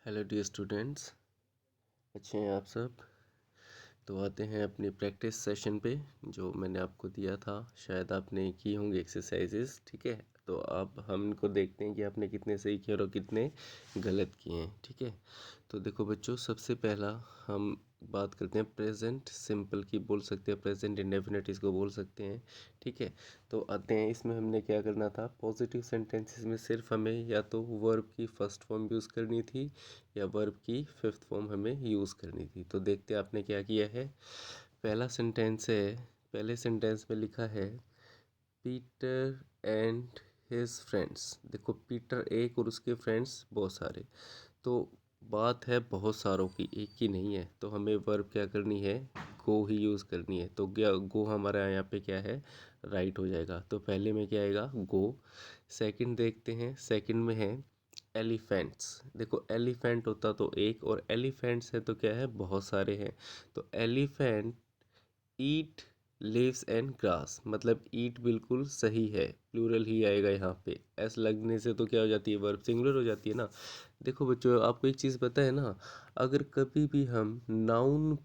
Hello dear students, अच्छे हैं आप सब। तो आते हैं अपनी प्रैक्टिस सेशन पे जो मैंने आपको दिया था। शायद आपने की होंगी एक्सरसाइजेस, ठीक है। तो अब हम इनको देखते हैं कि आपने कितने सही किए और कितने गलत किए हैं, ठीक है। तो देखो बच्चों, सबसे पहला हम बात करते हैं प्रेजेंट सिंपल की, बोल सकते हैं प्रेजेंट इंडेफिनिट इसको बोल सकते हैं, ठीक है। तो आते हैं, इसमें हमने क्या करना था, पॉजिटिव सेंटेंसेस में सिर्फ हमें या तो वर्ब की फर्स्ट फॉर्म यूज़ करनी थी या वर्ब की फिफ्थ फॉर्म हमें यूज़ करनी थी। तो देखते हैं आपने क्या किया है। पहला सेंटेंस है, पहले सेंटेंस में लिखा है पीटर एंड हिज फ्रेंड्स। देखो पीटर एक और उसके फ्रेंड्स बहुत सारे, तो बात है बहुत सारों की, एक की नहीं है। तो हमें वर्ब क्या करनी है, गो ही यूज़ करनी है। तो क्या गो हमारा यहाँ पे क्या है, राइट हो जाएगा। तो पहले में क्या आएगा, गो। सेकंड देखते हैं, सेकंड में है एलिफेंट्स। देखो एलिफेंट होता तो एक, और एलिफेंट्स है तो क्या है, बहुत सारे हैं। तो elephant eat leaves and grass, मतलब ईट बिल्कुल सही है, प्लूरल ही आएगा यहाँ पे। एस लगने से तो क्या हो जाती है, वर्ब सिंगुलर हो जाती है ना। देखो बच्चों, आपको एक चीज़ पता है ना, अगर कभी भी हम नाउन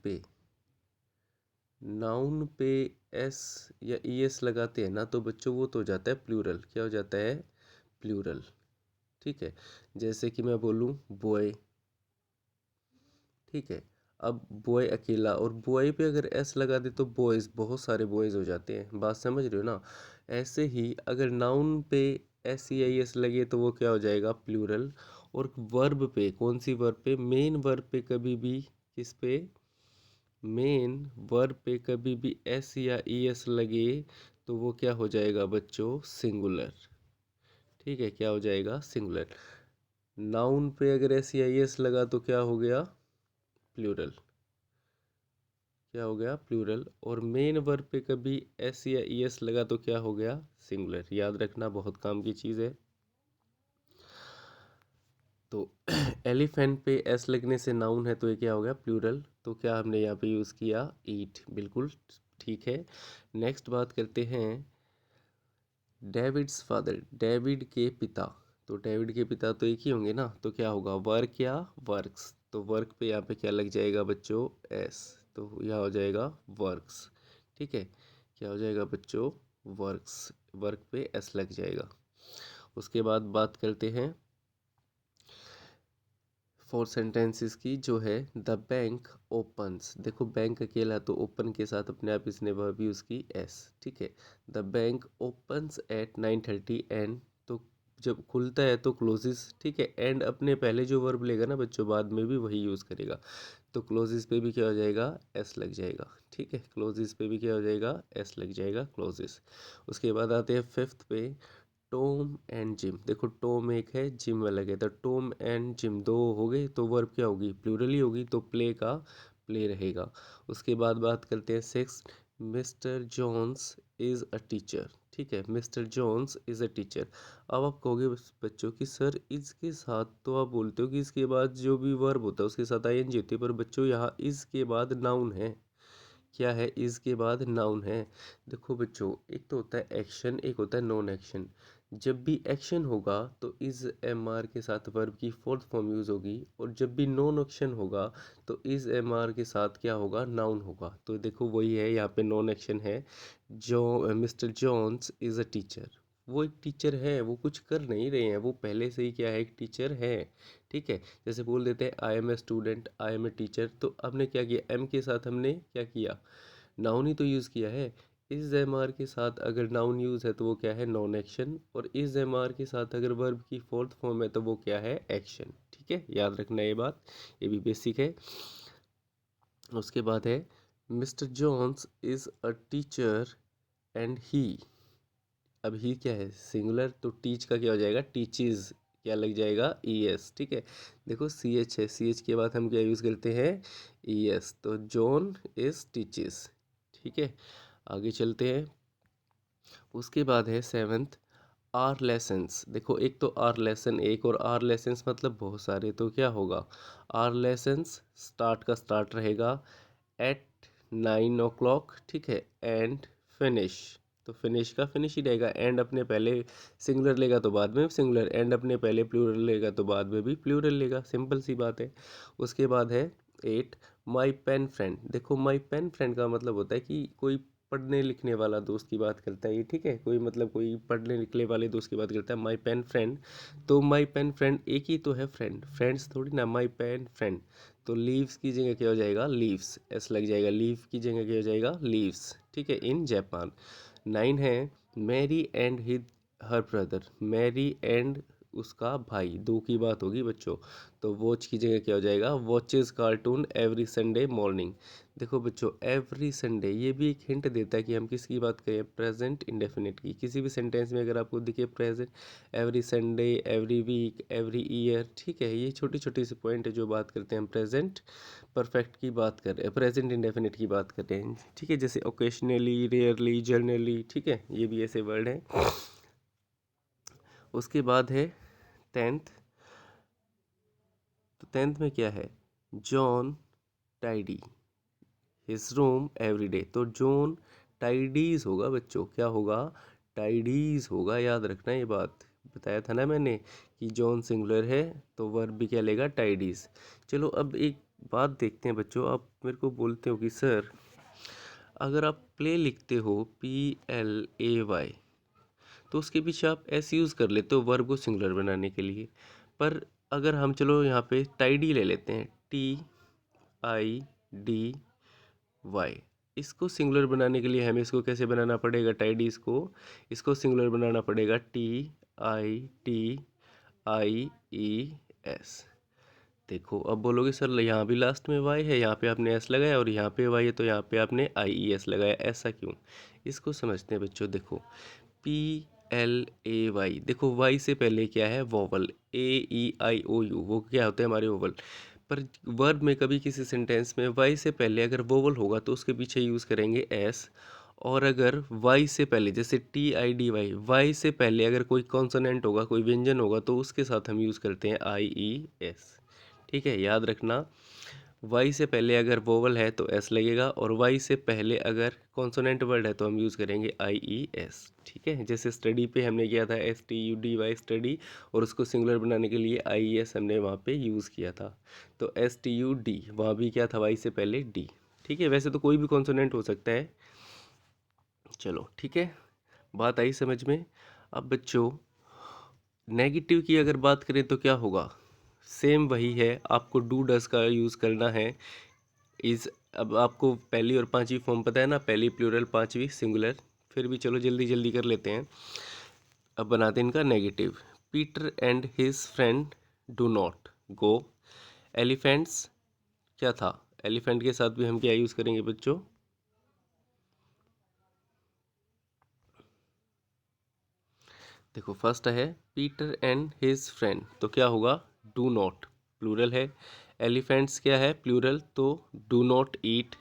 पे एस या ई एस लगाते हैं ना, तो बच्चों वो तो हो जाता है प्लूरल। क्या हो जाता है, प्लूरल, ठीक है। जैसे कि मैं बोलूँ बॉय, ठीक है। अब बॉय अकेला, और बॉय पे अगर एस लगा दे तो बॉयज़, बहुत सारे बॉयज़ हो जाते हैं। बात समझ रहे हो ना। ऐसे ही अगर नाउन पे एस या एस लगे तो वो क्या हो जाएगा, प्लूरल। और वर्ब पे, कौन सी वर्ब पे, मेन वर्ब पे कभी भी, किस पे, मेन वर्ब पे कभी भी एस या ई एस लगे तो वो क्या हो जाएगा बच्चों, सिंगुलर, ठीक है। क्या हो जाएगा, सिंगुलर। नाउन पे अगर एस या ई एस लगा तो क्या हो गया, प्लूरल। क्या हो गया, प्लूरल। और मेन वर्ब पे कभी एस या ई एस लगा तो क्या हो गया, सिंगुलर। याद रखना, बहुत काम की चीज़ है। तो एलिफेंट पे एस लगने से नाउन है तो ये क्या हो गया, प्लूरल। तो क्या हमने यहाँ पे यूज़ किया, ईट, बिल्कुल ठीक है। नेक्स्ट बात करते हैं डेविड्स फादर, डेविड के पिता। तो डेविड के पिता तो एक ही होंगे ना, तो क्या होगा, वर्क या वर्क्स। तो वर्क पे यहाँ पे क्या लग जाएगा बच्चों, एस। तो यहाँ हो जाएगा वर्क्स, ठीक है। क्या हो जाएगा बच्चों, वर्क्स, वर्क पे एस लग जाएगा। उसके बाद बात करते हैं फोर सेंटेंसेस की, जो है द बैंक ओपन्स। देखो बैंक अकेला, तो ओपन के साथ अपने आप इसने वर्ब यूज़ की एस, ठीक है। The bank opens eight 9:30 and, तो जब खुलता है तो क्लोजेस, ठीक है। एंड अपने पहले जो वर्ब लेगा ना बच्चों, बाद में भी वही यूज़ करेगा। तो क्लोजेस पे भी क्या हो जाएगा, एस लग जाएगा, ठीक है। क्लोजेस पे भी क्या हो जाएगा, एस लग जाएगा, क्लोजेस। उसके बाद आते हैं फिफ्थ पे, टॉम एंड जिम। देखो टॉम एक है, जिम अलग है, तो टॉम एंड जिम दो हो गए, तो वर्ब क्या होगी, प्लूरल ही होगी। तो प्ले का प्ले रहेगा। उसके बाद बात करते हैं six, mister Jones is a teacher, ठीक है। Mister Jones is a teacher. अब आप कहोगे बच्चों कि सर इसके साथ तो आप बोलते हो कि इसके बाद जो भी वर्ब होता है उसके साथ आई एन जी होती है, पर बच्चों यहाँ इसके बाद नाउन है। क्या है, इसके बाद नाउन है। देखो बच्चों, एक तो होता है एक्शन, एक होता है नॉन एक्शन। जब भी एक्शन होगा तो इज एम आर के साथ वर्ब की फोर्थ फॉर्म यूज़ होगी, और जब भी नॉन एक्शन होगा तो इज एम आर के साथ क्या होगा, नाउन होगा। तो देखो वही है, यहाँ पे नॉन एक्शन है। जो mister Jones is a teacher, वो एक टीचर है, वो कुछ कर नहीं रहे हैं, वो पहले से ही क्या है, एक टीचर है, ठीक है। जैसे बोल देते हैं I am a student, I am a teacher, तो हमने क्या किया, एम के साथ हमने क्या किया, नाउन ही तो यूज़ किया है। इस एम आर के साथ अगर नाउन यूज़ है तो वो क्या है, नॉन एक्शन। और इस एम आर के साथ अगर वर्ब की फोर्थ फॉर्म है तो वो क्या है, एक्शन, ठीक है। याद रखना ये बात, ये भी बेसिक है। उसके बाद है mister Jones is a teacher and he. अब ही क्या है, सिंगुलर, तो टीच का क्या हो जाएगा, टीचीज, क्या लग जाएगा, ई एस, ठीक है। देखो सी एच है, सी एच के बाद हम क्या यूज़ करते हैं, ई एस। तो जॉन इज टीचेस, ठीक है। आगे चलते हैं। उसके बाद है सेवन्थ, आर लेसन्स। देखो एक तो आर लेसन एक, और आर लेसन्स मतलब बहुत सारे, तो क्या होगा, आर लेसन्स स्टार्ट का स्टार्ट रहेगा एट 9 o'clock, ठीक है, एंड फिनिश, तो फिनिश का फिनिश ही रहेगा। एंड अपने पहले सिंगुलर लेगा तो बाद में सिंगुलर, एंड अपने पहले प्लूरल लेगा तो बाद में भी प्लूरल लेगा, सिंपल सी बात है। उसके बाद है 8, माई पेन फ्रेंड। देखो माई पेन फ्रेंड का मतलब होता है कि कोई पढ़ने लिखने वाला दोस्त की बात करता है ये, ठीक है, कोई मतलब कोई पढ़ने लिखने वाले दोस्त की बात करता है, माई पेन फ्रेंड। तो माई पेन फ्रेंड एक ही तो है फ्रेंड, फ्रेंड्स थोड़ी ना, माई पेन फ्रेंड। तो लीव्स की जगह क्या हो जाएगा, लीव्स, एस लग जाएगा, लीव की जगह क्या हो जाएगा, लीव्स, ठीक है, इन जापान। 9 है Mary and his her brother. Mary and उसका भाई, दो की बात होगी बच्चों, तो वॉच की जगह क्या हो जाएगा, watches cartoon every Sunday morning. देखो बच्चों एवरी संडे ये भी एक हिंट देता है कि हम किसकी बात करें, प्रेजेंट इंडेफिनिट की। किसी भी सेंटेंस में अगर आपको दिखे present, every Sunday, every week, every year, ठीक है, ये छोटी छोटी सी पॉइंट है जो बात करते हैं हम प्रेजेंट परफेक्ट की बात कर रहे हैं, प्रेजेंट इंडेफिनिट की बात कर रहे हैं, ठीक है, जैसे ओकेशनली, रेयरली, जर्नली, ठीक है, ये भी ऐसे वर्ड हैं। उसके बाद है 10th। तो 10th में क्या है, John tidy his room every day. तो जॉन टाइडीज होगा बच्चों, क्या होगा, टाइडीज होगा, याद रखना ये बात, बताया था ना मैंने कि जॉन सिंगुलर है तो वर्ब भी क्या लेगा, टाइडीज। चलो अब एक बात देखते हैं बच्चों, आप मेरे को बोलते हो कि सर अगर आप प्ले लिखते हो PLAY तो उसके पीछे आप एस यूज़ कर लेते हो वर्ब को सिंगुलर बनाने के लिए, पर अगर हम चलो यहाँ पे टाइडी ले लेते हैं, TIDY, इसको सिंगुलर बनाने के लिए हमें इसको कैसे बनाना पड़ेगा, टाइडी इसको सिंगुलर बनाना पड़ेगा TITIES। देखो अब बोलोगे सर यहाँ भी लास्ट में वाई है, यहाँ पे आपने एस लगाया, और यहाँ पे वाई है तो यहाँ पे आपने IES लगाया, ऐसा क्यों, इसको समझते हैं बच्चों। देखो PLAY, देखो वाई से पहले क्या है, वोवल, AEIOU, वो क्या होते हैं हमारे वोवल। पर वर्ब में कभी किसी सेंटेंस में वाई से पहले अगर वोवल होगा तो उसके पीछे यूज़ करेंगे एस, और अगर वाई से पहले जैसे TIDY, वाई से पहले अगर कोई कॉन्सोनेंट होगा, कोई व्यंजन होगा तो उसके साथ हम यूज़ करते हैं IES, ठीक है, याद रखना। वाई से पहले अगर वोवल है तो एस लगेगा, और वाई से पहले अगर कॉन्सोनेंट वर्ड है तो हम यूज़ करेंगे IES, ठीक है, जैसे स्टडी पे हमने किया था STUDY स्टडी, और उसको सिंगुलर बनाने के लिए IES हमने वहाँ पे यूज़ किया था। तो STUD वहाँ भी क्या था, वाई से पहले डी, ठीक है, वैसे तो कोई भी कॉन्सोनेंट हो सकता है। चलो ठीक है, बात आई समझ में। अब बच्चों नेगेटिव की अगर बात करें तो क्या होगा, सेम वही है, आपको डू डस का यूज़ करना है। इस अब आपको पहली और पांचवी फॉर्म पता है ना, पहली प्लूरल पांचवी सिंगुलर, फिर भी चलो जल्दी जल्दी कर लेते हैं। अब बनाते हैं इनका negative. Peter and his friend do not go elephants, क्या था, एलिफेंट के साथ भी हम क्या यूज़ करेंगे बच्चों, देखो फर्स्ट है पीटर एंड हिज फ्रेंड, तो क्या होगा, डू नॉट, प्लूरल है। एलिफेंट्स क्या है, प्लूरल, तो do not eat.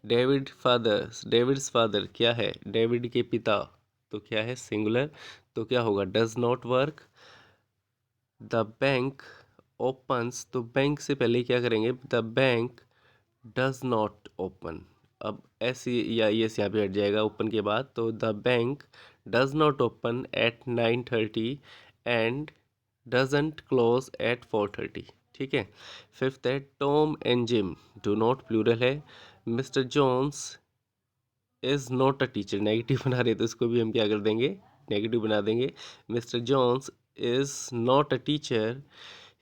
David's father क्या है, डेविड के पिता, तो क्या है, सिंगुलर, तो क्या होगा, does not work. The bank opens, तो बैंक से पहले क्या करेंगे, the bank does not open. अब ऐसे या यस यहाँ पे हट जाएगा ओपन के बाद, तो the bank does not open at 9:30 and doesn't close at 4:30, ठीक है। फिफ्थ है Tom and Jim do not, plural है। Mr Jones is not a teacher, negative बना रहे तो इसको भी हम क्या कर देंगे, नेगेटिव बना देंगे। Mister Jones is not a teacher,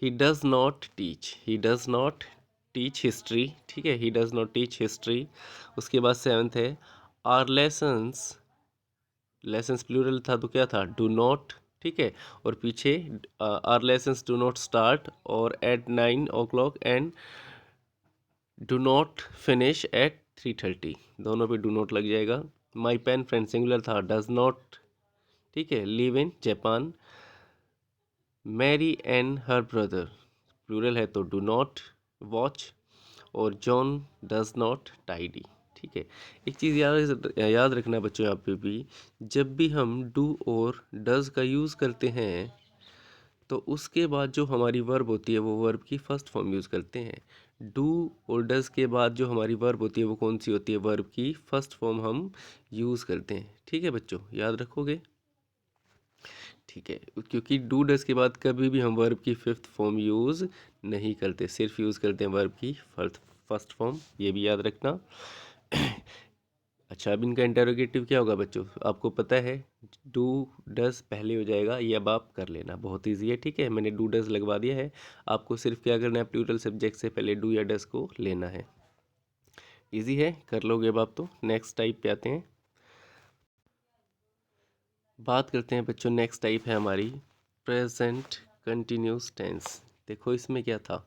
he does not teach, he does not teach history, ठीक है, he does not teach history. उसके बाद सेवन्थ है आर लेसन्स, लेसन्स प्लूरल था तो क्या था, डू नॉट, ठीक है, और पीछे are lessons do not start और at 9 o'clock and do not finish at 3:30, दोनों पे डू नॉट लग जाएगा। माई पेन फ्रेंड सिंगुलर था, डज नॉट, ठीक है, live in Japan. Mary and her brother plural है तो डू नॉट वॉच, और जॉन डज नॉट टाइडी, ठीक है। एक चीज़ याद रखना बच्चों, यहाँ पे भी जब भी हम डू और डज का यूज़ करते हैं तो उसके बाद जो हमारी वर्ब होती है वो वर्ब की फर्स्ट फॉर्म यूज़ करते हैं। डू और डज के बाद जो हमारी वर्ब होती है वो कौन सी होती है, वर्ब की फर्स्ट फॉर्म हम यूज़ करते हैं। ठीक है बच्चों, याद रखोगे। ठीक है, क्योंकि डू डज के बाद कभी भी हम वर्ब की फिफ्थ फॉर्म यूज़ नहीं करते, सिर्फ यूज़ करते हैं वर्ब की फर्स्ट फॉर्म, ये भी याद रखना। अच्छा, अब इनका इंटेरोगेटिव क्या होगा बच्चों, आपको पता है डू डज पहले हो जाएगा, ये अब आप कर लेना, बहुत इजी है। ठीक है, मैंने डू डज लगवा दिया है, आपको सिर्फ क्या करना है, प्लूरल सब्जेक्ट से पहले डू या डज को लेना है। इजी है, कर लोगे अब आप तो। नेक्स्ट टाइप पे आते हैं, बात करते हैं बच्चों। नेक्स्ट टाइप है हमारी प्रेजेंट कंटिन्यूस टेंस। देखो इसमें क्या था,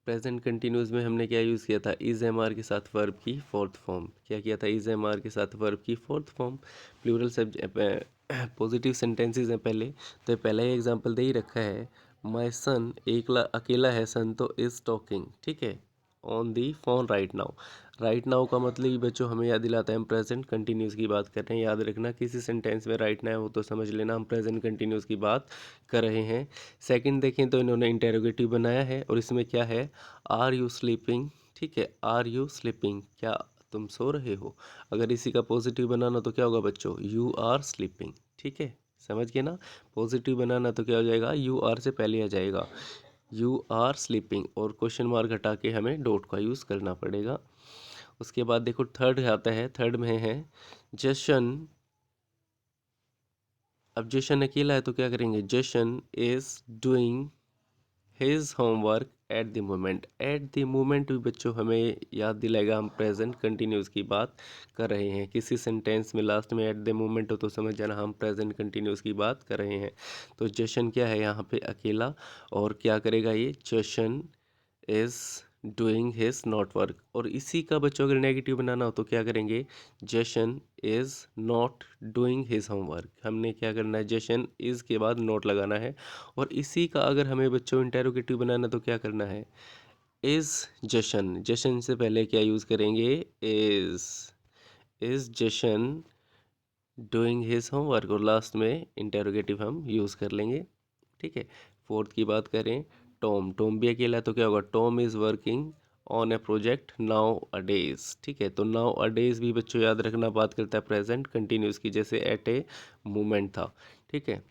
प्रेजेंट कंटिन्यूस में हमने क्या यूज़ किया था, इज एम आर के साथ वर्ब की फोर्थ फॉर्म। क्या किया था, इज एम आर के साथ वर्ब की fourth form. Plural subject positive sentences हैं पहले, तो पहला ही एग्जांपल दे ही रखा है, माय सन, अकेला है सन तो इज़ टॉकिंग, ठीक है, on the phone right now. Right now का मतलब ही बच्चों हमें याद दिलाता है हम प्रेजेंट कंटिन्यूस की बात कर रहे हैं। याद रखना, किसी सेंटेंस में राइट नाउ हो तो समझ लेना हम प्रेजेंट कंटिन्यूस की बात कर रहे हैं। सेकंड देखें तो इन्होंने इंटेरोगेटिव बनाया है और इसमें क्या है, आर यू स्लीपिंग। ठीक है, आर यू स्लीपिंग, क्या तुम सो रहे हो। अगर इसी का पॉजिटिव बनाना तो क्या होगा बच्चों, यू आर स्लीपिंग। ठीक है, समझ गए ना। पॉजिटिव बनाना तो क्या हो जाएगा, यू आर से पहले आ जाएगा, यू आर स्लीपिंग, और क्वेश्चन मार्क हटा के हमें डॉट का यूज़ करना पड़ेगा। उसके बाद देखो थर्ड आता है, थर्ड में है जशन। अब जशन अकेला है तो क्या करेंगे, Jashan is doing his homework at the moment. At the moment भी बच्चों हमें याद दिलाएगा हम प्रेजेंट कंटिन्यूस की बात कर रहे हैं। किसी सेंटेंस में लास्ट में एट द मोमेंट हो तो समझ जाना हम प्रेजेंट कंटिन्यूस की बात कर रहे हैं। तो जशन क्या है यहाँ पे, अकेला, और क्या करेगा ये, Jashan is doing his not work. और इसी का बच्चों अगर नेगेटिव बनाना हो तो क्या करेंगे, Jashan is not doing his homework. हमने क्या करना है, जशन इज के बाद नोट लगाना है। और इसी का अगर हमें बच्चों इंटेरोगेटिव बनाना तो क्या करना है, इज जशन, जशन से पहले क्या यूज़ करेंगे, is Jashan doing his homework, और लास्ट में इंटेरोगेटिव हम यूज़ कर लेंगे। ठीक है, फोर्थ की बात करें, टॉम, टॉम भी अकेला है तो क्या होगा, Tom is working on A project nowadays. ठीक है, तो नाउ अ डेज भी बच्चों याद रखना बात करता है प्रेजेंट कंटिन्यूस की, जैसे एट ए मोमेंट था। ठीक है,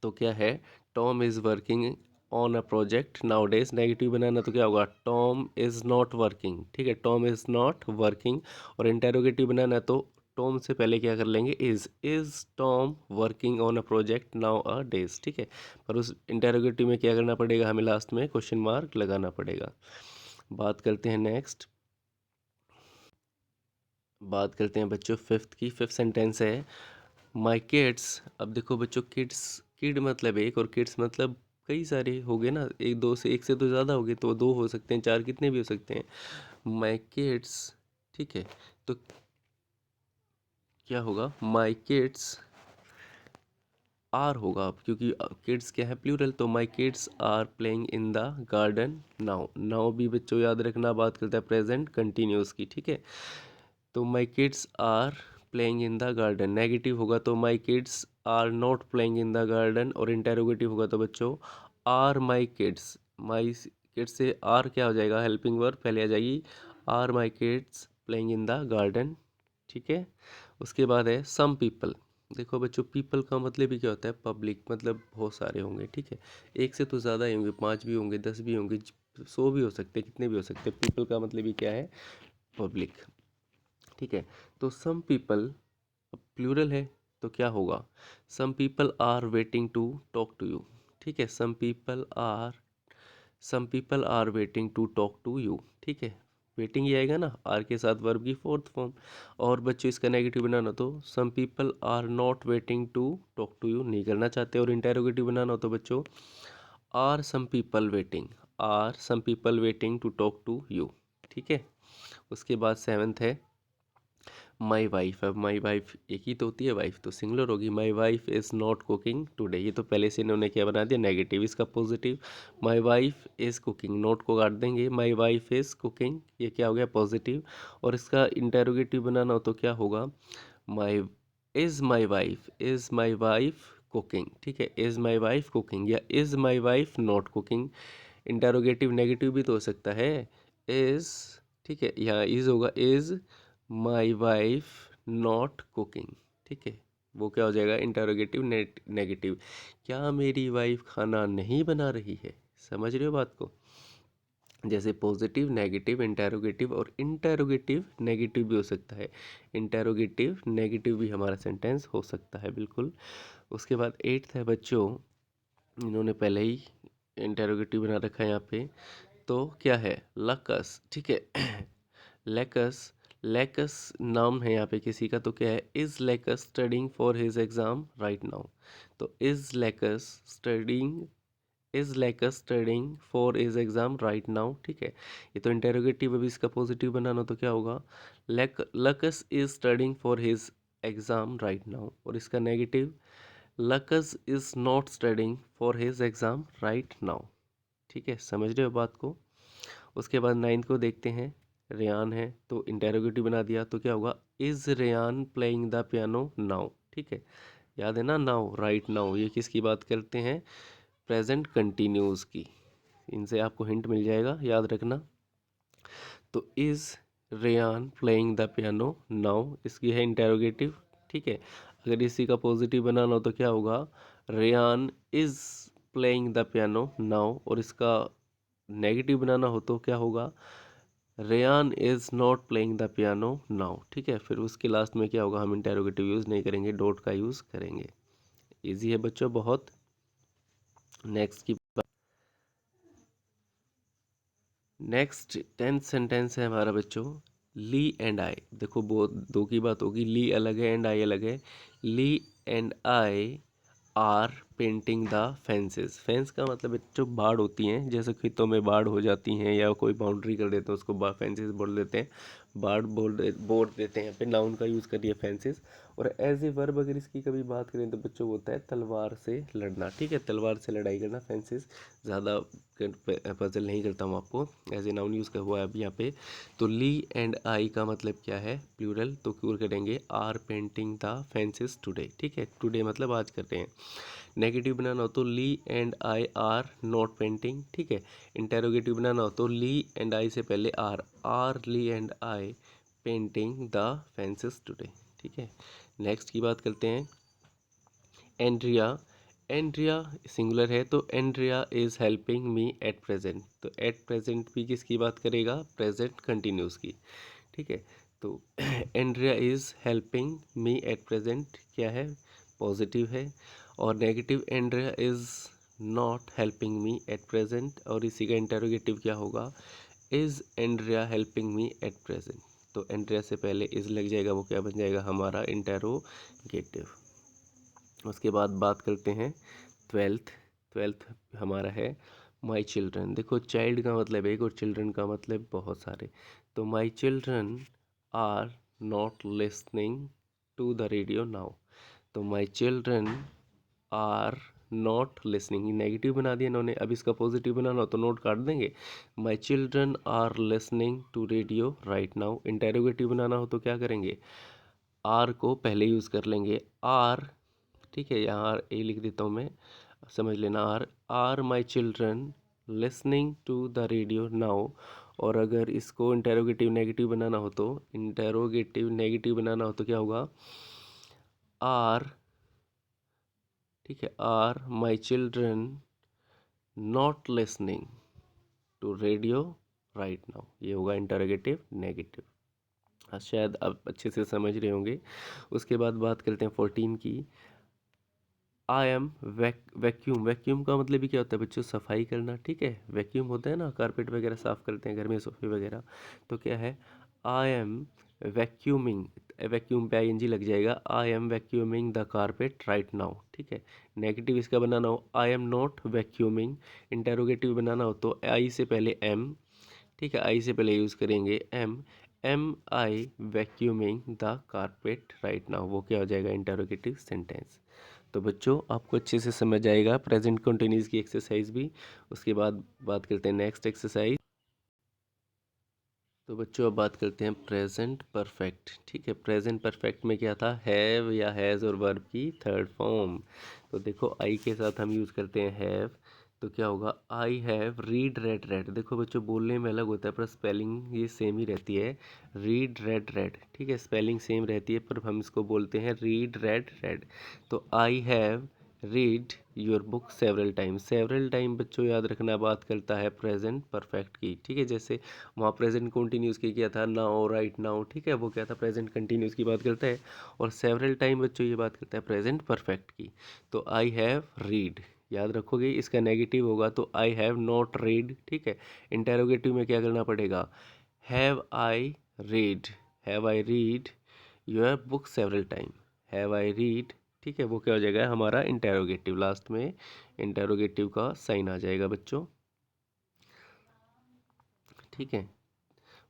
तो क्या है, Tom is working on a project nowadays. Negative बनाना तो क्या होगा, टॉम इज़ नॉट वर्किंग। ठीक है, टॉम इज़ नॉट वर्किंग। और इंटेरोगेटिव बनाना है तो टॉम से पहले क्या कर लेंगे, is Tom working on a project nowadays. ठीक है, पर उस इंटेरोगेटिव में क्या करना पड़ेगा, हमें लास्ट में क्वेश्चन मार्क लगाना पड़ेगा। बात करते हैं नेक्स्ट, बात करते हैं बच्चों फिफ्थ की। फिफ्थ सेंटेंस है माई किड्स। अब देखो बच्चों, किड्स, किड मतलब एक और किड्स मतलब कई सारे हो गए ना, एक दो से, एक से तो ज़्यादा हो गए, तो दो हो सकते हैं, चार, कितने भी हो सकते हैं, माई किड्स। ठीक है, तो क्या होगा, माई किड्स आर होगा, अब क्योंकि किड्स क्या है, प्लूरल, तो my kids are playing in the garden now. Now भी बच्चों याद रखना बात करता है प्रेजेंट कंटिन्यूस की। ठीक है, तो my kids are playing in the garden, negative होगा तो my kids are not playing in the garden, और इंटेरोगेटिव होगा तो बच्चों are my kids. My kids से आर क्या हो जाएगा, हेल्पिंग वर्ब पहले आ जाएगी, are my kids playing in the garden. ठीक है, उसके बाद है सम पीपल। देखो बच्चों, पीपल का मतलब ही क्या होता है, पब्लिक, मतलब बहुत सारे होंगे। ठीक है, एक से तो ज़्यादा ही होंगे, 5 भी होंगे, 10 भी होंगे, 100 भी हो सकते हैं, कितने भी हो सकते हैं। पीपल का मतलब ही क्या है, पब्लिक। ठीक है, तो सम पीपल प्लूरल है तो क्या होगा, some people are waiting to talk to you. ठीक है, some people are waiting to talk to you. ठीक है, वेटिंग ही आएगा ना, आर के साथ वर्ब की फोर्थ फॉर्म। और बच्चों इसका नेगेटिव बनाना तो some people are not waiting to talk to you, नहीं करना चाहते। और इंटेरोगेटिव बनाना हो तो बच्चों are some people waiting, are some people waiting to talk to you. ठीक है, उसके बाद सेवन्थ है माई वाइफ। अब माई वाइफ एक ही तो होती है वाइफ, तो सिंगुलर होगी, my wife is not cooking today. ये तो पहले से इन्होंने क्या बना दिया, नेगेटिव। इसका positive, my wife is cooking, note को काट देंगे, माई वाइफ इज़ कुकिंग, ये क्या हो गया, पॉजिटिव। और इसका इंटेरोगेटिव बनाना हो तो क्या होगा, माई इज़ माई वाइफ कुकिंग, ठीक है, इज़ माई वाइफ कुकिंग या is my wife not cooking. Interrogative negative भी तो हो सकता है, इज़, ठीक है, यहाँ इज़ होगा, is my wife not cooking, ठीक है, वो क्या हो जाएगा इंटेरोगेटिव नेगेटिव, क्या मेरी वाइफ खाना नहीं बना रही है। समझ रहे हो बात को। जैसे पॉजिटिव नेगेटिव इंटेरोगेटिव और इंटेरोगेटिव नेगेटिव भी हो सकता है, इंटेरोगेटिव नेगेटिव भी हमारा सेंटेंस हो सकता है बिल्कुल। उसके बाद एट्थ है बच्चों, इन्होंने पहले ही इंटेरोगेटिव बना रखा है यहाँ पे, तो क्या है लकस, ठीक है लेकस, लेकस नाम है यहाँ पे किसी का, तो क्या है is Lucas studying for his exam right now. तो is Lucas studying, is Lucas studying for his exam right now, ठीक है। ये तो इंटेरोगेटिव, अभी इसका पॉजिटिव बनाना तो क्या होगा, Lucas is studying for his exam right now. और इसका negative, Lucas is not studying for his exam right now, ठीक है, समझ रहे हो बात को। उसके बाद नाइन्थ को देखते हैं, रेयान है तो इंटेरोगेटिव बना दिया, तो क्या होगा is Ryan playing the piano now, ठीक है, याद है ना, नाउ राइट नाउ, ये किसकी बात करते हैं, प्रेजेंट कंटिन्यूस की। इनसे आपको हिंट मिल जाएगा, याद रखना। तो is Ryan playing the piano now, इसकी है इंटेरोगेटिव, ठीक है। अगर इसी का पॉजिटिव बनाना हो तो क्या होगा, Ryan is playing the piano now. और इसका नेगेटिव बनाना हो तो क्या होगा, Ryan is not playing the piano now, ठीक है। फिर उसके लास्ट में क्या होगा, हम इंटेरोगेटिव यूज़ नहीं करेंगे, डॉट का यूज़ करेंगे। इजी है बच्चों बहुत। नेक्स्ट की नेक्स्ट 10th सेंटेंस है हमारा बच्चों, ली एंड आई। देखो दो की बात होगी, ली अलग है एंड आई अलग है। Lee and I are painting the fences. Fence का मतलब जो बाड़ होती हैं, जैसे खेतों में बाड़ हो जाती हैं या कोई बाउंड्री कर देते हैं उसको फेंसेस बोल देते हैं, बाड़ बोल देते हैं, यहाँ पे नाउन का यूज़ करिए फेंसेस। और एज ए वर्ब अगर इसकी कभी बात करें तो बच्चों होता है तलवार से लड़ना, ठीक है, तलवार से लड़ाई करना फेंसेस। ज़्यादा पजल नहीं करता हूँ आपको, एज ए नाउन यूज़ हुआ है अभी यहाँ पे। तो ली एंड आई का मतलब क्या है, प्लूरल, तो क्योर करेंगे are painting the fences today, ठीक है, टुडे मतलब आज कर रहे हैं। नेगेटिव बनाना हो तो Lee and I are not painting, ठीक है। इंटेरोगेटिव बनाना हो तो ली एंड आई से पहले are Lee and I painting the fences today, ठीक है। नेक्स्ट की बात करते हैं, एंड्रिया। एंड्रिया सिंगुलर है तो Andrea is helping me at present. तो एट प्रेजेंट भी किसकी बात करेगा, प्रेजेंट कंटिन्यूस की, ठीक है। तो Andrea is helping me at present क्या है, पॉजिटिव है। और negative, Andrea is not helping me at present. और इसी का इंटेरोगेटिव क्या होगा, is Andrea helping me at present. तो एंड्रिया से पहले इज़ लग जाएगा, वो क्या बन जाएगा हमारा इंटेरोगेटिव। उसके बाद बात करते हैं ट्वेल्थ। ट्वेल्थ हमारा है माई चिल्ड्रन। देखो चाइल्ड का मतलब एक और चिल्ड्रन का मतलब बहुत सारे। तो my children are not listening to the radio now. तो my children are not listening, negative बना दिया इन्होंने, अब इसका पॉजिटिव बनाना हो तो नोट काट देंगे। My children are listening to radio right now. Interrogative बनाना हो तो क्या करेंगे, आर को पहले यूज़ कर लेंगे, आर, ठीक है, यहाँ ए लिख देता हूँ मैं, समझ लेना, are my children listening to the radio now. और अगर इसको इंटेरोगेटिव नेगेटिव बनाना हो तो इंटेरोगेटिव नेगेटिव बनाना हो तो क्या होगा, आर, ठीक है, are my children not listening to radio right now, ये होगा इंटेरोगेटिव नेगेटिव। शायद आप अच्छे से समझ रहे होंगे। उसके बाद बात करते हैं 14 की, आई एम वैक्यूम। वैक्यूम का मतलब भी क्या होता है बच्चों, सफाई करना, ठीक है। वैक्यूम होता है ना, कारपेट वगैरह साफ़ करते हैं घर में, सोफे वगैरह, तो क्या है, आई एम वैक्यूमिंग, वैक्यूम पे आई एन जी लग जाएगा, I am vacuuming the carpet right now, ठीक है। नेगेटिव इसका बनाना हो, I am not vacuuming. Interrogative बनाना हो तो आई से पहले एम, ठीक है, आई से पहले यूज़ करेंगे am I vacuuming the carpet right now, वो क्या हो जाएगा इंटेरोगेटिव सेंटेंस। तो बच्चों आपको अच्छे से समझ आएगा प्रेजेंट कंटिन्यूस की एक्सरसाइज भी। उसके बाद बात करते हैं नेक्स्ट एक्सरसाइज। तो बच्चों अब बात करते हैं प्रेजेंट परफेक्ट। ठीक है, प्रेजेंट परफेक्ट में क्या था, हैव या हैज़ और वर्ब की थर्ड फॉर्म। तो देखो आई के साथ हम यूज़ करते हैं हैव, तो क्या होगा, आई हैव रीड रेड रेड। देखो बच्चों बोलने में अलग होता है पर स्पेलिंग ये सेम ही रहती है, रीड रेड रेड। ठीक है, स्पेलिंग सेम रहती है पर हम इसको बोलते हैं रीड रेड रेड। तो I have read your book several time. Several time बच्चों याद रखना बात करता है प्रेजेंट परफेक्ट की। ठीक है, जैसे वहाँ प्रेजेंट कंटिन्यूस की किया था नाउ राइट नाउ। ठीक है, वो क्या था, प्रेजेंट कंटिन्यूस की बात करता है। और सेवरल टाइम बच्चों ये बात करता है प्रेजेंट परफेक्ट की। तो आई हैव रीड याद रखोगे, इसका नेगेटिव होगा तो आई हैव नॉट रीड। ठीक है, इंटेरोगेटिव में क्या करना पड़ेगा, have I read, have I read your book several time, have I read. ठीक है, वो क्या हो जाएगा हमारा इंटेरोगेटिव, लास्ट में इंटेरोगेटिव का साइन आ जाएगा बच्चों। ठीक है,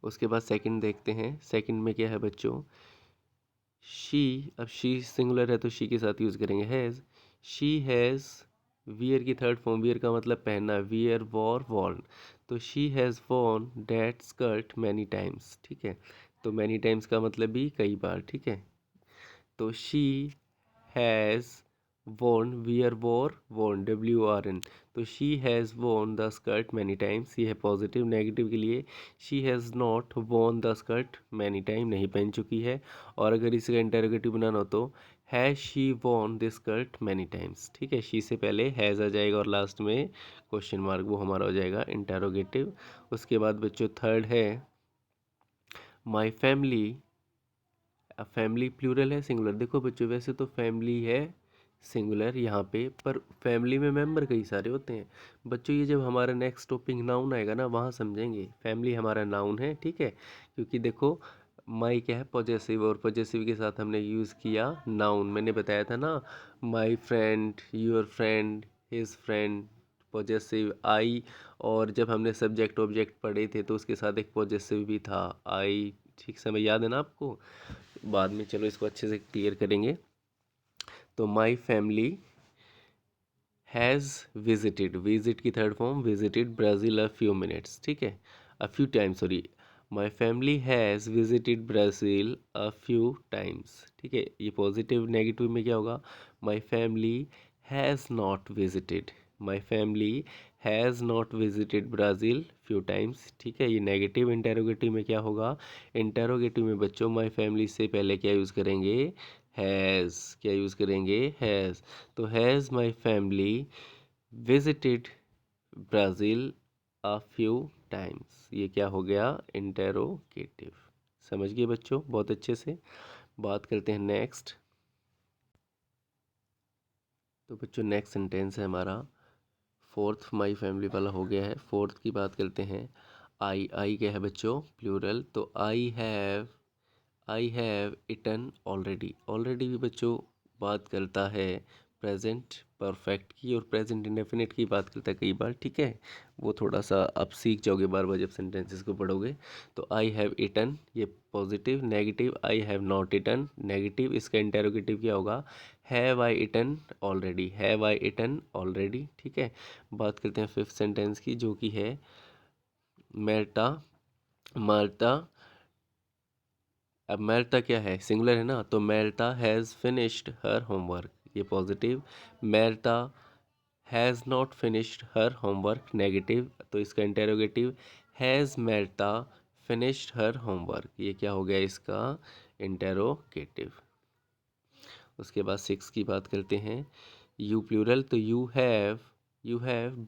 उसके बाद सेकंड देखते हैं। सेकंड में क्या है बच्चों, शी। अब शी सिंगुलर है तो शी के साथ यूज़ करेंगे हैज़। शी हैज़ वियर की थर्ड फॉर्म, वियर का मतलब पहनना, वियर वॉर वॉर्न। तो she has worn that skirt many times. ठीक है, तो मैनी टाइम्स का मतलब भी कई बार। ठीक है, तो she has worn wear wore worn WRN। तो she has worn the skirt many times, ये है पॉजिटिव। नेगेटिव के लिए she has not worn the skirt many time, नहीं पहन चुकी है। और अगर इसका इंटेरोगेटिव बनाना हो तो has she worn this skirt many times। ठीक है, she से पहले has आ जाएगा और लास्ट में क्वेश्चन मार्क, वो हमारा हो जाएगा इंटेरोगेटिव। उसके बाद बच्चों थर्ड है my family। अब फैमिली प्लूरल है सिंगुलर। देखो बच्चों वैसे तो फैमिली है सिंगुलर यहाँ पे, पर फैमिली में मेंबर कई सारे होते हैं बच्चों। ये जब हमारा नेक्स्ट टॉपिक नाउन आएगा ना वहाँ समझेंगे, फैमिली हमारा नाउन है। ठीक है, क्योंकि देखो माई क्या है पॉजेसिव, और पॉजेसिव के साथ हमने यूज़ किया नाउन। मैंने बताया था ना, my friend, your friend, his friend, possessive I. और जब हमने सब्जेक्ट ऑब्जेक्ट पढ़े थे तो उसके साथ एक पॉजेसिव भी था, आई। ठीक समय याद है ना आपको, बाद में चलो इसको अच्छे से क्लियर करेंगे। तो my family has visited, visit की third form visited Brazil a few minutes. ठीक है, a few times, sorry, my family has visited Brazil a few times. ठीक है, ये पॉजिटिव। नेगेटिव में क्या होगा, my family has not visited, my family has not visited Brazil few times. ठीक है, ये नेगेटिव। इंटेरोगेटिव में क्या होगा, इंटेरोगेटिव में बच्चों माई फैमिली से पहले क्या यूज़ करेंगे, हैज़। क्या यूज़ करेंगे, हैज़। तो has my family visited Brazil a few times, ये क्या हो गया, इंटेरोगेटिव। समझ गए बच्चों बहुत अच्छे से। बात करते हैं नेक्स्ट। तो बच्चों नेक्स्ट सेंटेंस है हमारा फोर्थ, माई फैमिली वाला हो गया है। फोर्थ की बात करते हैं। आई, आई क्या है बच्चों, प्लूरल। तो I have eaten already. Already भी बच्चों बात करता है प्रेजेंट परफेक्ट की, और प्रेजेंट इंडेफिनिट की बात करता है कई बार। ठीक है, वो थोड़ा सा आप सीख जाओगे बार बार जब सेंटेंसेस को पढ़ोगे। तो आई हैव इटन ये positive. Negative, I have not eaten negative. इसका इंटेरोगेटिव क्या होगा, have I eaten already, have I eaten already. ठीक है, बात करते हैं फिफ्थ सेंटेंस की जो कि है मेर्टा, मार्ता। अब मेल्टा क्या है, सिंगुलर है ना, तो मेल्टा हैज़ फिनिश्ड हर होमवर्क, ये positive. मेल्टा has not finished her homework, negative. तो इसका interrogative, has मेल्टा finished her homework, ये क्या हो गया इसका इंटेरोगेटिव। उसके बाद सिक्स की बात करते हैं। यू प्लूरल, तो you have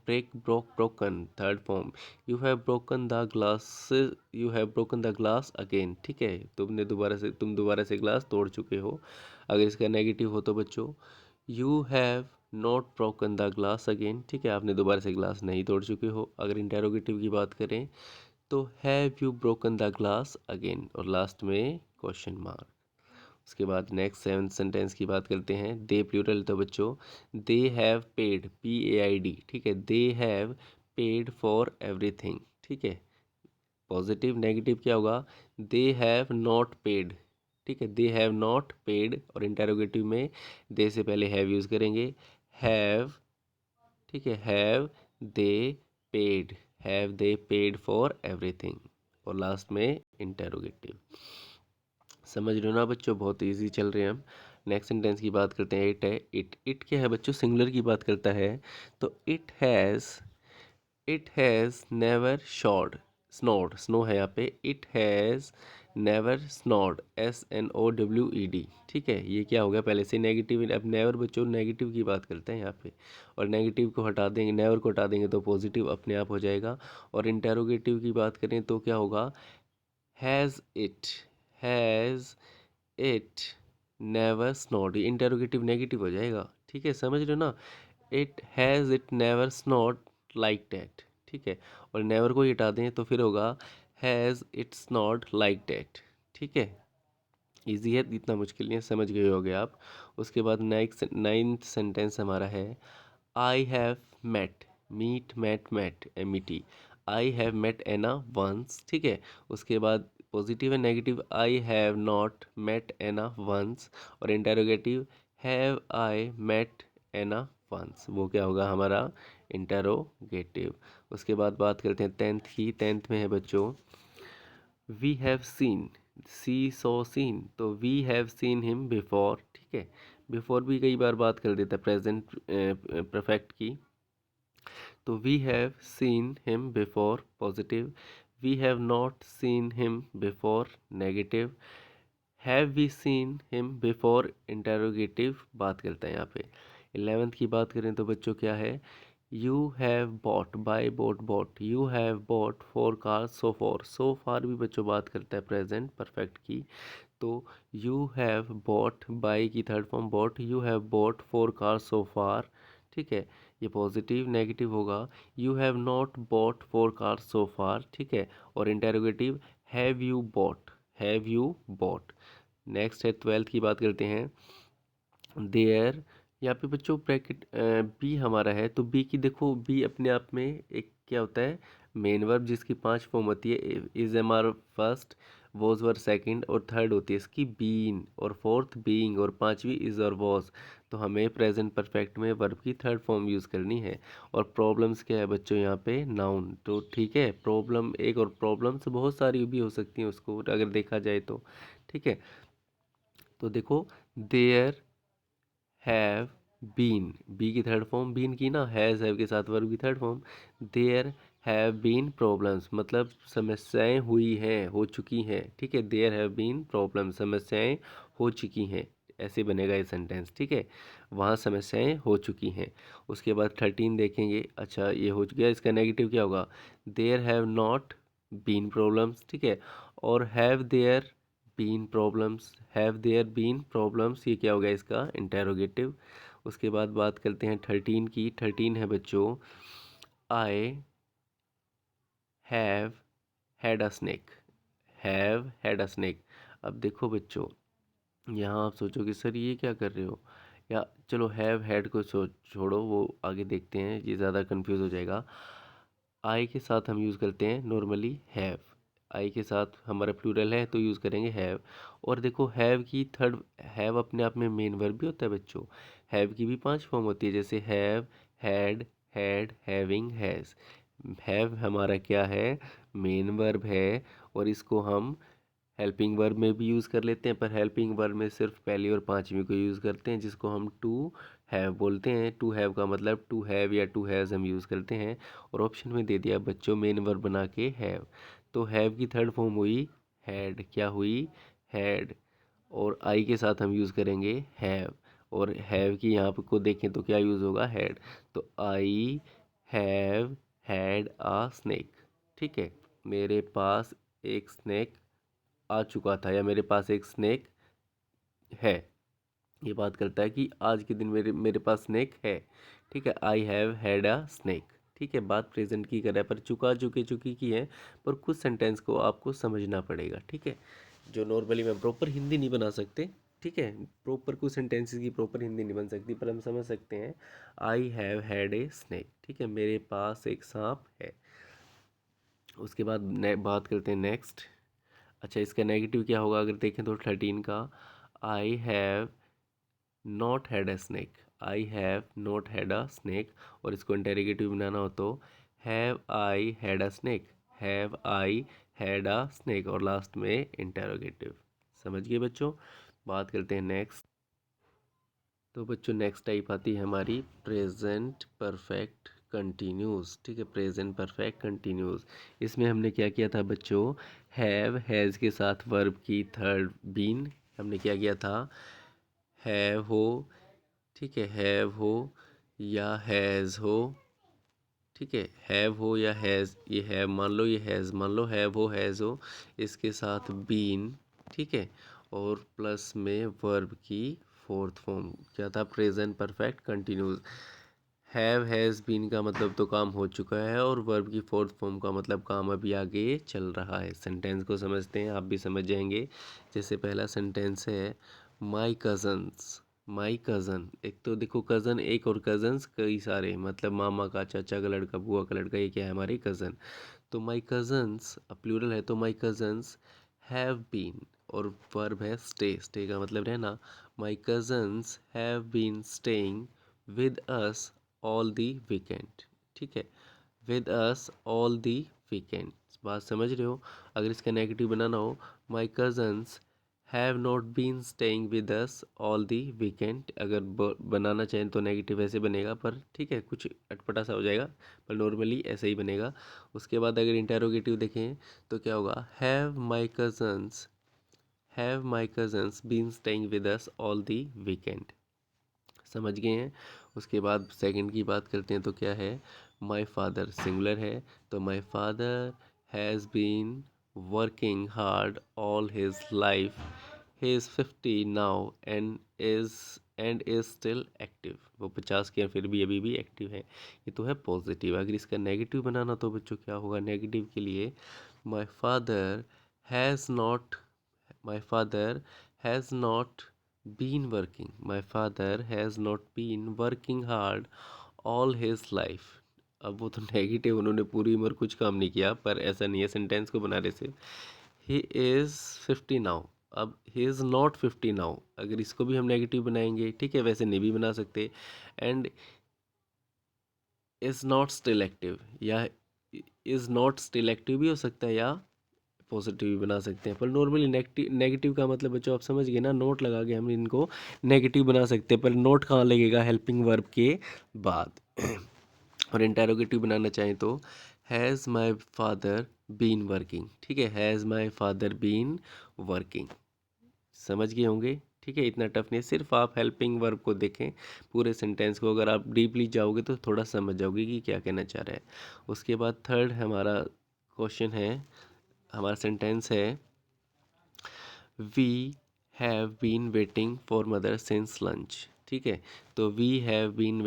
break broke broken third form, you have broken the glass, you have broken the glass again. ठीक है, तुम दोबारा से ग्लास तोड़ चुके हो। अगर इसका नेगेटिव हो तो बच्चों you have not broken the glass again. ठीक है, आपने दोबारा से ग्लास नहीं तोड़ चुके हो। अगर इंटेरोगेटिव की बात करें तो have you broken the glass again, और लास्ट में क्वेश्चन मार्क। उसके बाद नेक्स्ट सेवन सेंटेंस की बात करते हैं। दे प्लूरल, तो बच्चों दे हैव पेड, PAID। ठीक है, they have paid for everything. ठीक है, पॉजिटिव। नेगेटिव क्या होगा, दे हैव नॉट पेड। ठीक है, दे हैव नॉट पेड, और इंटेरोगेटिव में दे से पहले हैव यूज़ करेंगे, हैव। ठीक है, have they paid, have they paid for everything, और लास्ट में इंटेरोगेटिव। समझ रहे हो ना बच्चों, बहुत इजी चल रहे हैं हम। नेक्स्ट सेंटेंस की बात करते हैं। इट है, इट क्या है बच्चों, सिंगुलर की बात करता है। तो it has never should स्नोड, snow है यहाँ पे। इट हैज़ नेवर स्नोड, SNOWED, ठीक है। ये क्या हो गया, पहले से नेगेटिव। अब नेवर बच्चों नेगेटिव की बात करते हैं यहाँ पे, और नेगेटिव को हटा देंगे, नेवर को हटा देंगे तो पॉजिटिव अपने आप हो जाएगा। और इंटेरोगेटिव की बात करें तो क्या होगा, has it, has it never snowed. Interrogative negative हो जाएगा, ठीक है, समझ रहे हो ना। It has it never snowed like that, ठीक है। और नेवर को हटा दें तो फिर होगा has its not like that, ठीक है। ईजी है, इतना मुश्किल नहीं है, समझ गए होगे आप। उसके बाद नेक्स्ट नाइन्थ सेंटेंस हमारा है। I have met, meet met met MET, I have met Anna once, ठीक है। उसके बाद पॉजिटिव है negative, I have not met Anna once. और interrogative, have I met Anna once, वो क्या होगा हमारा इंटेरोगेटिव। उसके बाद बात करते हैं टेंथ की। टेंथ में है बच्चों, we have seen, see so seen, तो we have seen him before, ठीक है। बिफोर भी कई बार बात कर देता है प्रेजेंट परफेक्ट की। तो we have seen him before positive, we have not seen him before negative, have we seen him before interrogative बात करता है यहाँ पे। 11th की बात करें तो बच्चों क्या है, you have bought, buy bought bought, you have bought 4 cars so far, so far भी बच्चों बात करता है प्रेजेंट परफेक्ट की। तो यू हैव बॉट, बाय की third form bought, you have bought 4 cars so far, ठीक है। ये पॉजिटिव नेगेटिव होगा, you have not bought 4 cars so far, ठीक है। और interrogative, have you bought, have you bought. Next है 12th की बात करते हैं। देयर, यहाँ पे बच्चों ब्रैकेट बी हमारा है। तो बी की देखो, बी अपने आप में एक क्या होता है, मेन वर्ब जिसकी 5 फॉर्म होती है। Is am are first, was were second, और थर्ड होती है इसकी बीन, और फोर्थ बीइंग, और पांचवी इज और वॉज। तो हमें प्रेजेंट परफेक्ट में वर्ब की थर्ड फॉर्म यूज़ करनी है। और प्रॉब्लम्स क्या है बच्चों यहाँ पे, नाउन, तो ठीक है प्रॉब्लम एक, और प्रॉब्लम्स बहुत सारी भी हो सकती हैं उसको अगर देखा जाए तो, ठीक है। तो देखो, देयर हैव बीन, बी की थर्ड फॉर्म बीन की ना, हैज़ हैव के साथ वर्ब की third form. There have been problems, मतलब समस्याएं हुई हैं, हो चुकी हैं, ठीक है। देयर हैव बीन प्रॉब्लम्स, समस्याएं हो चुकी हैं, ऐसे बनेगा ये सेंटेंस, ठीक है। वहाँ समस्याएं हो चुकी हैं। उसके बाद 13 देखेंगे। अच्छा ये हो गया, इसका नेगेटिव क्या होगा, there have not been problems, ठीक है। और have there been problems, have there been problems, ये क्या हो गया इसका इंटेरोगेटिव। उसके बाद बात करते हैं 13 की। 13 है बच्चों, आई have had a snake, have had a snake. अब देखो बच्चों, यहाँ आप सोचोगे सर ये क्या कर रहे हो, या चलो हैव हैड को छोड़ो, वो आगे देखते हैं, ये ज़्यादा कंफ्यूज हो जाएगा। आई के साथ हम यूज़ करते हैं नॉर्मली हैव, आई के साथ हमारा प्लूरल है तो यूज़ करेंगे हैव। और देखो हैव की थर्ड, हैव अपने आप में मेन वर्ब भी होता है बच्चों। हैव की भी 5 फॉर्म होती है, जैसे have, had, had, having, has. Have हमारा क्या है, मेन वर्ब है। और इसको हम हेल्पिंग वर्ब में भी यूज़ कर लेते हैं, पर हेल्पिंग वर्ब में सिर्फ पहली और पांचवी को यूज़ करते हैं, जिसको हम टू हैव बोलते हैं। टू हैव का मतलब टू हैव या टू हैज़ हम यूज़ करते हैं। और ऑप्शन में दे दिया बच्चों मेन वर्ब बना के हैव। तो हैव की थर्ड फॉर्म हुई हैड, क्या हुई, हैड। और आई के साथ हम यूज़ करेंगे हैव। और हैव की यहाँ पर को देखें तो क्या यूज़ होगा, हैड। तो I have had a snake, ठीक है। मेरे पास एक स्नेक आ चुका था, या मेरे पास एक स्नेक है। ये बात करता है कि आज के दिन मेरे मेरे पास स्नेक है, ठीक है। I have had a snake, ठीक है। बात प्रेजेंट की कर रहा है, पर चुका चुके चुकी की है। पर कुछ सेंटेंस को आपको समझना पड़ेगा, ठीक है, जो नॉर्मली मैं प्रॉपर हिंदी नहीं बना सकते, ठीक है। प्रॉपर कुछ सेंटेंसेस की प्रॉपर हिंदी नहीं बन सकती, पर हम समझ सकते हैं। आई हैव हैड ए स्नेक, ठीक है, मेरे पास एक सांप है। उसके बाद बात करते हैं नेक्स्ट। अच्छा इसका नेगेटिव क्या होगा अगर देखें तो 13 का, आई have not had a snake, I have not had a snake. और इसको इंटेरोगेटिव बनाना हो तो have I had a snake, have I had a snake, और लास्ट में इंटेरोगेटिव। समझ गए बच्चों। बात करते हैं नेक्स्ट। तो बच्चों नेक्स्ट टाइप आती है हमारी प्रेजेंट परफेक्ट कंटिन्यूस। ठीक है, प्रेजेंट परफेक्ट कंटिन्यूस। इसमें हमने क्या किया था बच्चों, हैव हैज़ के साथ वर्ब की थर्ड बीन हमने क्या किया था, हैव हो, ठीक है, हैव हो या हैज़ हो, ठीक है, हैव हो या हैज़, ये हैव मान लो, ये हैज़ मान लो, हैव हो हैज़ हो, इसके साथ बीन, ठीक है, और प्लस में वर्ब की फोर्थ फॉर्म क्या था, present perfect continuous. Have has been का मतलब तो काम हो चुका है, और वर्ब की फोर्थ फॉर्म का मतलब काम अभी आगे चल रहा है। सेंटेंस को समझते हैं, आप भी समझ जाएंगे। जैसे पहला सेंटेंस है माई कज़न्स। माई कज़न, एक तो देखो कज़न एक, और कज़न्स कई सारे, मतलब मामा का, चाचा का लड़का, बुआ का लड़का, ये क्या है हमारे कज़न। तो माई कज़न्स अब प्लूरल है, तो माई कज़न्स हैव बीन, और वर्ब है स्टे। स्टे का मतलब रहना। My cousins have been staying with us all the weekend, ठीक है, with us all the weekend. बात समझ रहे हो। अगर इसका नेगेटिव बनाना हो, my cousins have not been staying with us all the weekend, अगर बनाना चाहें तो नेगेटिव ऐसे बनेगा, पर ठीक है कुछ अटपटा सा हो जाएगा, पर नॉर्मली ऐसे ही बनेगा। उसके बाद अगर इंटेरोगेटिव देखें तो क्या होगा, have my cousins been staying with us all the weekend. समझ गए हैं। उसके बाद सेकंड की बात करते हैं तो क्या है, माई फादर सिंगुलर है, तो my father has been working hard all his life, he is 50 now and is still active. वो 50 के हैं फिर भी अभी भी एक्टिव है। ये तो है पॉजिटिव। अगर इसका नेगेटिव बनाना तो बच्चों क्या होगा, नेगेटिव के लिए माई father has not My father has not been working. My father has not been working hard all his life. अब वो तो नेगेटिव, उन्होंने पूरी उम्र कुछ काम नहीं किया, पर ऐसा नहीं है सेंटेंस को बनाने से। ही इज़ 50 नाउ, अब ही इज़ नॉट 50 नाउ, अगर इसको भी हम नेगेटिव बनाएंगे, ठीक है, वैसे नहीं भी बना सकते। And is not still active, या इज़ नॉट स्टिल एक्टिव भी हो सकता है, या पॉजिटिव भी बना सकते हैं, पर नॉर्मली नेगेटिव, नेगेटिव का मतलब बच्चों आप समझ गए ना, नोट लगा के हम इनको नेगेटिव बना सकते हैं, पर नोट कहाँ लगेगा, हेल्पिंग वर्ब के बाद। और इंटेरोगेटिव बनाना चाहें तो has my father been working, ठीक है, has my father been working. समझ गए होंगे, ठीक है, इतना टफ नहीं है, सिर्फ आप हेल्पिंग वर्ब को देखें, पूरे सेंटेंस को अगर आप डीपली जाओगे तो थोड़ा समझ जाओगे कि क्या कहना चाह रहा है। उसके बाद थर्ड हमारा क्वेश्चन है, हमारा सेंटेंस है we have been waiting for mother since lunch, ठीक है, तो we have been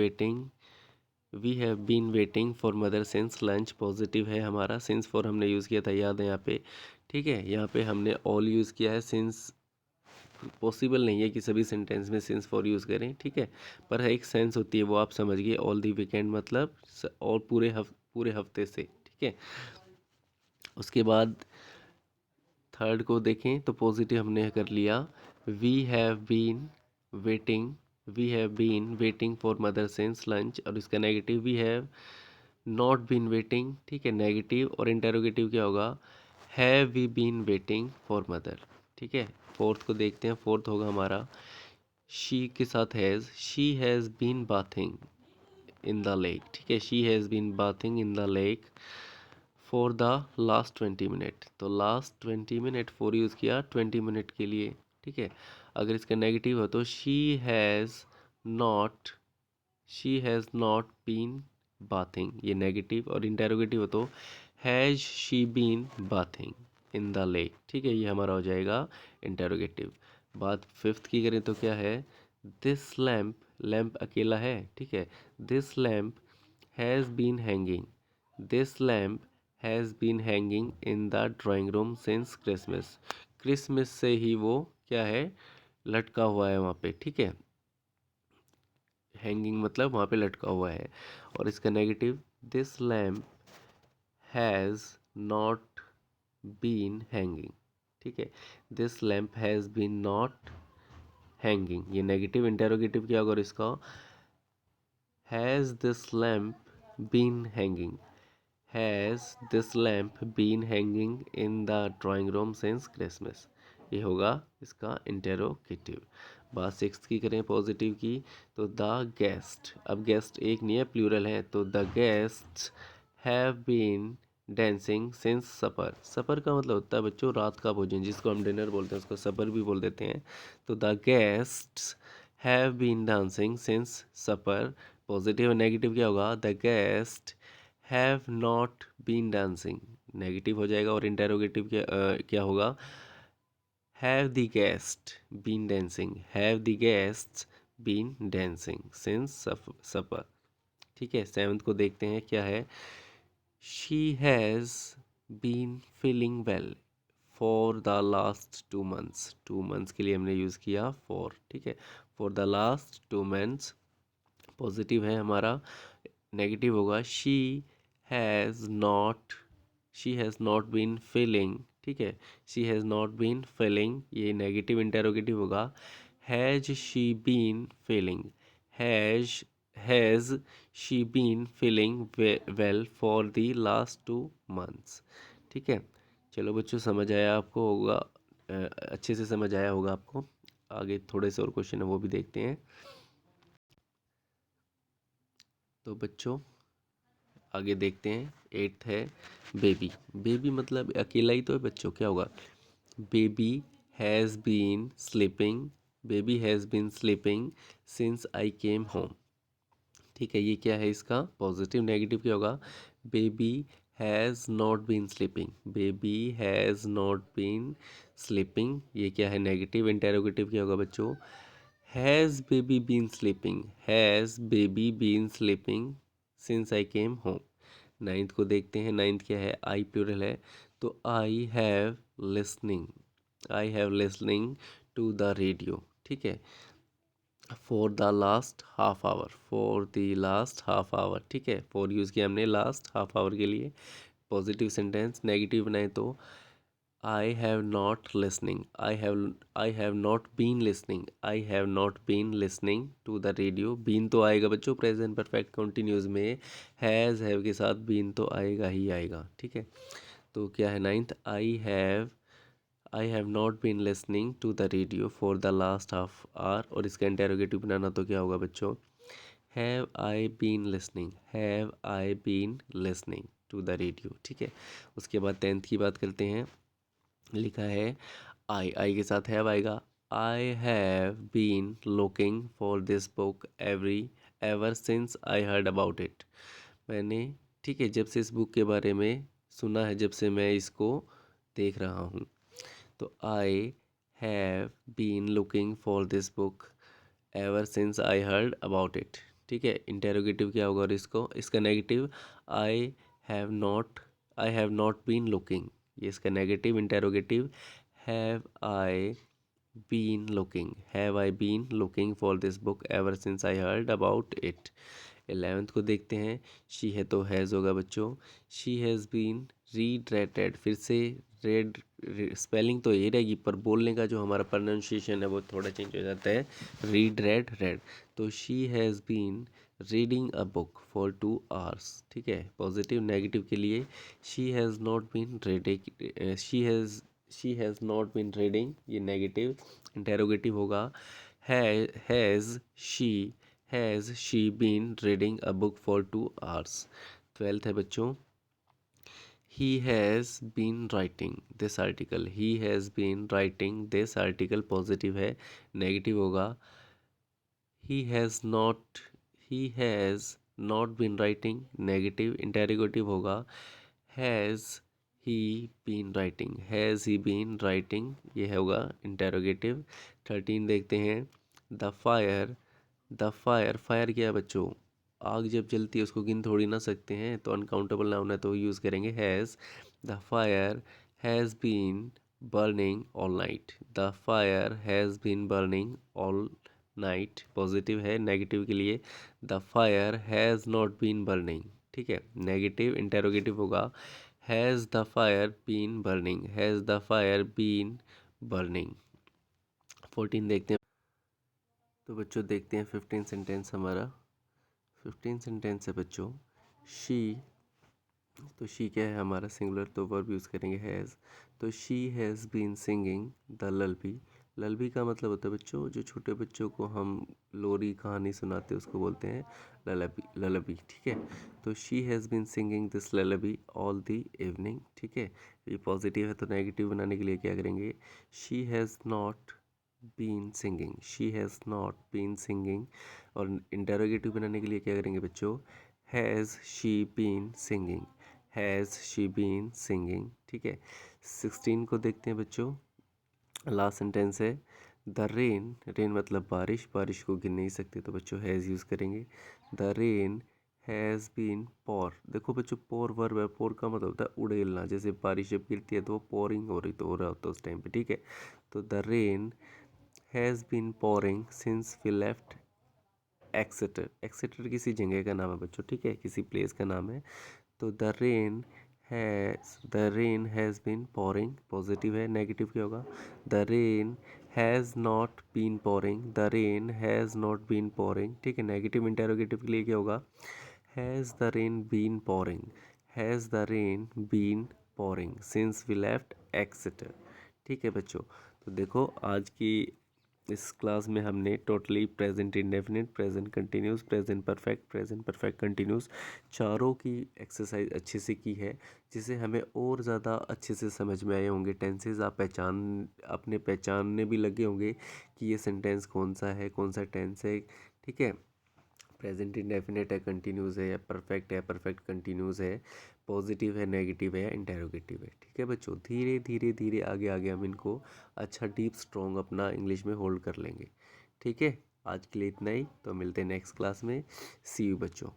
waiting for mother since lunch, positive है हमारा, सिंस फॉर हमने यूज़ किया था, याद है यहाँ पे, ठीक है, यहाँ पे हमने ऑल यूज़ किया है, सिंस पॉसिबल नहीं है कि सभी सेंटेंस में सिंस फॉर यूज़ करें, ठीक है, पर एक सेंस होती है वो आप समझ गए, ऑल दी वीकेंड मतलब और पूरे हफ्ते से, ठीक है। उसके बाद थर्ड को देखें तो पॉजिटिव हमने कर लिया, we have been waiting we have been waiting for mother since lunch, और इसका negative we have not been waiting, ठीक है, नेगेटिव, और इंटेरोगेटिव क्या होगा, have we been waiting for mother, ठीक है। फोर्थ को देखते हैं, फोर्थ होगा हमारा शी के साथ has, she has been bathing in the lake, ठीक है, she has been bathing in the lake for the last 20 minute, तो लास्ट 20 मिनट फॉर यूज़ किया 20 मिनट के लिए, ठीक है। अगर इसका नेगेटिव हो तो not she has not been bathing, ये नेगेटिव, और इंटेरोगेटिव हो तो has she been bathing in the lake, ठीक है, ये हमारा हो जाएगा इंटेरोगेटिव। बात फिफ्थ की करें तो क्या है, दिस लैम्प, लैम्प अकेला है, ठीक है, this lamp has been hanging, this lamp has been hanging in the drawing room since Christmas, Christmas से ही वो क्या है, लटका हुआ है वहाँ पे, ठीक है, हैंगिंग मतलब वहाँ पे लटका हुआ है। और इसका negative, this lamp has not been hanging, ठीक है, this lamp has been not hanging, ये नेगेटिव। इंटेरोगेटिव क्या होगा इसका, has this lamp been hanging, has this lamp been hanging in the drawing room since Christmas. ये होगा इसका interrogative. बात सिक्स की करें पॉजिटिव की, तो द गेस्ट, अब गेस्ट एक नहीं है प्लूरल है, तो the guests have been dancing since supper. Supper का मतलब होता है बच्चों रात का भोजन, जिसको हम डिनर बोलते हैं उसको सपर भी बोल देते हैं। तो the guests have been dancing since supper. Positive और नेगेटिव क्या होगा, the guest have not been dancing, negative हो जाएगा। और इंटेरोगेटिव क्या होगा, have the guest been dancing, have the guests been dancing since supper. ठीक है, सेवंथ को देखते हैं क्या है। She has been feeling well for the last 2 months. 2 months के लिए हमने यूज़ किया फॉर। ठीक है, for the last 2 months positive है हमारा। नेगेटिव होगा has not she has not been feeling. ठीक है, she has not been feeling, ये नेगेटिव इंटेरोगेटिव होगा। Has she been feeling, has she been feeling well for the last 2 months. ठीक है, चलो बच्चों समझ आया आपको होगा, अच्छे से समझ आया होगा आपको। आगे थोड़े से और क्वेश्चन है वो भी देखते हैं। तो बच्चों आगे देखते हैं, एट्थ है बेबी। बेबी मतलब अकेला ही तो है बच्चों, क्या होगा, baby has been sleeping, baby has been sleeping since I came home. ठीक है, ये क्या है इसका पॉजिटिव। नेगेटिव क्या होगा, baby has not been sleeping, baby has not been sleeping, ये क्या है नेगेटिव। इंटेरोगेटिव क्या होगा बच्चों, has baby been sleeping, has baby been sleeping since I came home. Ninth को देखते हैं, नाइन्थ क्या है, आई प्लूरल है, तो listening I have listening to the radio. ठीक है, for the last half hour, for the last half hour. ठीक है, फॉर यूज़ किया हमने लास्ट हाफ आवर के लिए। Positive sentence. नेगेटिव बनाए तो I have not listening, I have not been listening, I have not been listening to the radio. Been तो आएगा बच्चों प्रेजेंट परफेक्ट कंटिन्यूस में, हैव के साथ बीन तो आएगा ही आएगा। ठीक है, तो क्या है ninth, I have not been listening to the radio for the last half hour. और इसका इंटेरोगेटिव बनाना तो क्या होगा बच्चों, have I been listening, have I been listening to the radio. ठीक है, उसके बाद टेंथ की बात करते हैं। लिखा है आई के साथ हैव आएगा। I have been looking for this book ever since I heard about it. मैंने, ठीक है, जब से इस बुक के बारे में सुना है, जब से मैं इसको देख रहा हूँ। तो I have been looking for this book ever since I heard about it. ठीक है, इंटेरोगेटिव क्या होगा और इसको, इसका negative, I have not I have not been looking, ये इसका negative. Interrogative, have I been looking, have I been looking for this book ever since I heard about it. 11th को देखते हैं, शी है तो हैज़ होगा बच्चों। She has been read read, फिर से रेड, स्पेलिंग तो यही रहेगी पर बोलने का जो हमारा प्रोनाउंसिएशन है वो थोड़ा चेंज हो जाता है, रीड रेड। तो she has been reading a book for 2 hours. ठीक है, पॉजिटिव। नेगेटिव के लिए, she has not been reading, she has not been reading, ये नेगेटिव। इंटेरोगेटिव होगा, has she has she been reading a book for 2 hours. 12th है बच्चों, he has been writing this article, he has been writing this article positive है। Negative होगा, he has not he has not been writing, negative. Interrogative होगा, has he been writing, has he been writing, ये होगा interrogative. 13 देखते हैं, the fire क्या है बच्चों, आग जब जलती है उसको गिन थोड़ी ना सकते हैं, तो अनकाउंटेबल नाउन है तो यूज़ करेंगे has. The fire has been burning all night, the fire has been burning all night positive है। नेगेटिव के लिए, the fire has not been burning. ठीक है, नेगेटिव। इंटेरोगेटिव होगा, has the fire been burning, has the fire been burning. 14 देखते हैं। तो बच्चों देखते हैं 15 सेंटेंस हमारा। 15 सेंटेंस है बच्चों, शी तो शी क्या है हमारा सिंगुलर, तो वर्ब यूज़ करेंगे हैज़। तो she has been singing the lullaby. Lullaby का मतलब होता है बच्चों, जो छोटे बच्चों को हम लोरी कहानी सुनाते हैं उसको बोलते हैं ललबी, ललबी, ठीक है। तो she has been singing this lullaby all the evening, ठीक है। ये पॉजिटिव है तो नेगेटिव बनाने के लिए क्या करेंगे, she has not been singing, she has not been singing. और इंटेरोगेटिव बनाने के लिए क्या करेंगे बच्चों, has she been singing, has she been singing, ठीक है। 16 को देखते हैं बच्चों, लास्ट सेंटेंस है द रेन, रेन मतलब बारिश, बारिश को गिन नहीं सकते तो बच्चों हैज़ यूज़ करेंगे। The rain has been pour, देखो बच्चों पोर वर्ब है, पोर का मतलब होता है उड़ेलना, जैसे बारिश जब गिरती है तो वो पोरिंग हो रही तो हो रहा होता है उस टाइम पे, ठीक है। तो the rain has been pouring since we left Exeter, Exeter किसी जगह का नाम है बच्चों, ठीक है, किसी प्लेस का नाम है। तो the rain has been pouring, positive है, नेगेटिव क्या होगा, the rain has not been pouring, the rain has not been pouring, ठीक है। नेगेटिव इंटेरोगेटिव के लिए क्या होगा, has the rain been pouring, has the rain been pouring since we left Exeter, ठीक है बच्चों। तो देखो आज की इस क्लास में हमने totally present indefinite, present continuous, present perfect continuous चारों की एक्सरसाइज अच्छे से की है, जिसे हमें और ज़्यादा अच्छे से समझ में आए होंगे। टेंसेज आप अपने पहचानने भी लगे होंगे कि ये सेंटेंस कौन सा है, कौन सा टेंस है, ठीक है। प्रेजेंट इंडेफिनिट है, कंटिन्यूस है, या परफेक्ट कंटिन्यूस है, पॉजिटिव है, नेगेटिव है या इंटेरोगेटिव है, ठीक है बच्चों। धीरे धीरे धीरे आगे आगे हम इनको अच्छा डीप स्ट्रॉन्ग अपना इंग्लिश में होल्ड कर लेंगे, ठीक है। आज के लिए इतना ही, तो मिलते हैं नेक्स्ट क्लास में। सी यू बच्चों।